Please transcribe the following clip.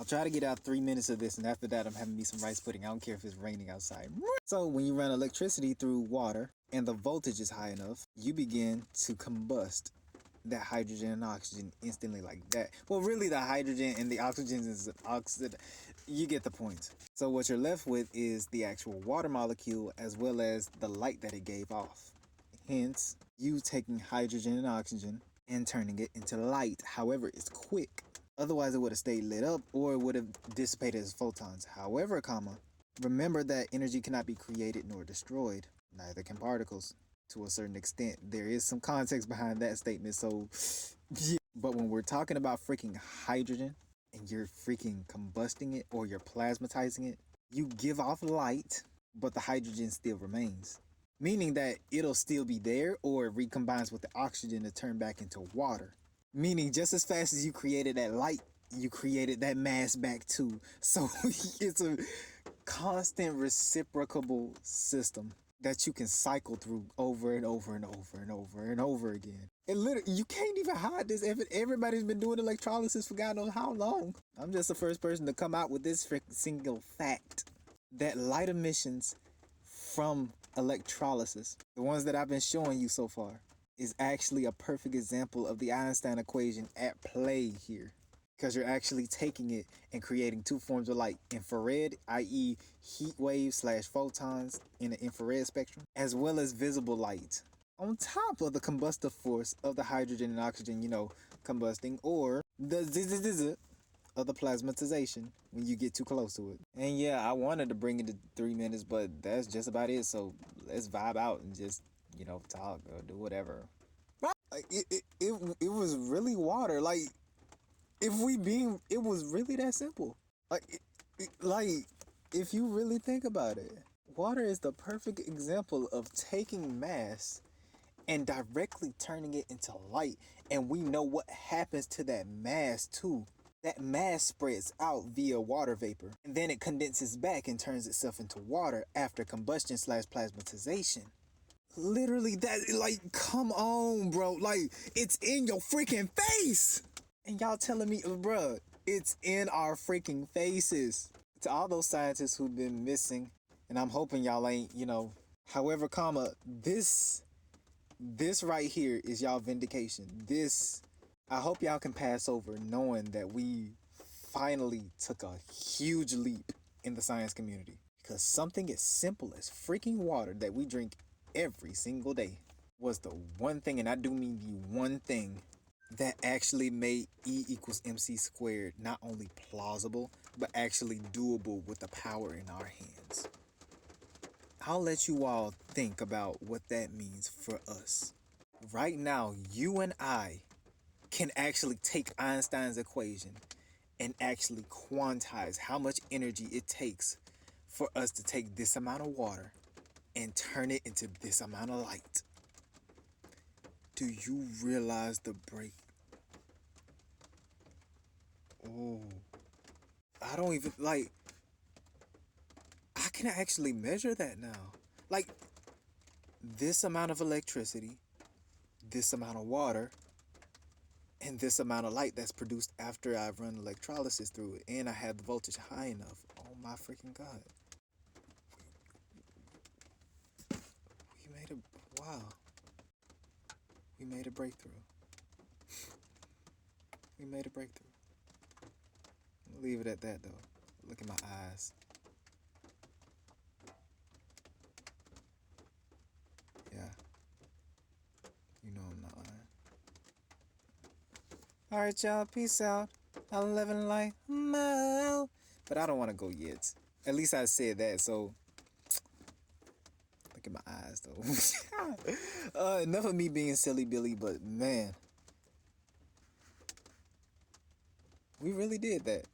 I'll try to get out 3 minutes of this, and after that, I'm having me some rice pudding. I don't care if it's raining outside. So when you run electricity through water and the voltage is high enough, you begin to combust that hydrogen and oxygen instantly like that. Well, really, the hydrogen and the oxygen is oxide. You get the point. So what you're left with is the actual water molecule as well as the light that it gave off. Hence, you taking hydrogen and oxygen and turning it into light. However, it's quick. Otherwise, it would have stayed lit up or it would have dissipated as photons. However, remember that energy cannot be created nor destroyed. Neither can particles. To a certain extent, there is some context behind that statement. So, yeah. But when we're talking about freaking hydrogen and you're freaking combusting it or you're plasmatizing it, you give off light, but the hydrogen still remains. Meaning that it'll still be there or it recombines with the oxygen to turn back into water. Meaning just as fast as you created that light, you created that mass back too. So it's a constant reciprocable system that you can cycle through over and over and over and over and over again. And literally, you can't even hide this. Everybody's been doing electrolysis for God knows how long. I'm just the first person to come out with this single fact that light emissions from electrolysis, the ones that I've been showing you so far, is actually a perfect example of the Einstein equation at play here. Because you're actually taking it and creating two forms of light: infrared, i.e. heat waves / photons in the infrared spectrum, as well as visible light, on top of the combustive force of the hydrogen and oxygen, combusting, or the zzz of the plasmatization when you get too close to it. And yeah, I wanted to bring it to 3 minutes, but that's just about it. So let's vibe out and just, talk or do whatever. Like, it was really water. Like, it was really that simple. Like, if you really think about it, water is the perfect example of taking mass and directly turning it into light. And we know what happens to that mass too. That mass spreads out via water vapor, and then it condenses back and turns itself into water after combustion / plasmatization. Literally, come on, bro. Like, it's in your freaking face. And y'all telling me, bruh, it's in our freaking faces. To all those scientists who've been missing, and I'm hoping y'all ain't, however, this right here is y'all vindication. I hope y'all can pass over knowing that we finally took a huge leap in the science community. Because something as simple as freaking water that we drink every single day was the one thing, and I do mean the one thing, that actually made E equals mc² not only plausible, but actually doable with the power in our hands. I'll let you all think about what that means for us. Right now, you and I can actually take Einstein's equation and actually quantize how much energy it takes for us to take this amount of water and turn it into this amount of light. Do you realize the break? Oh, I don't even, I can actually measure that now. Like, this amount of electricity, this amount of water, and this amount of light that's produced after I've run electrolysis through it, and I have the voltage high enough. Oh my freaking God. Wow. We made a breakthrough. We made a breakthrough. I'll leave it at that, though. Look at my eyes. Yeah. You know I'm not lying. Alright, y'all. Peace out. I'm living like Mo. But I don't want to go yet. At least I said that, so... Look at my eyes, though. Enough of me being silly Billy, but man... We really did that.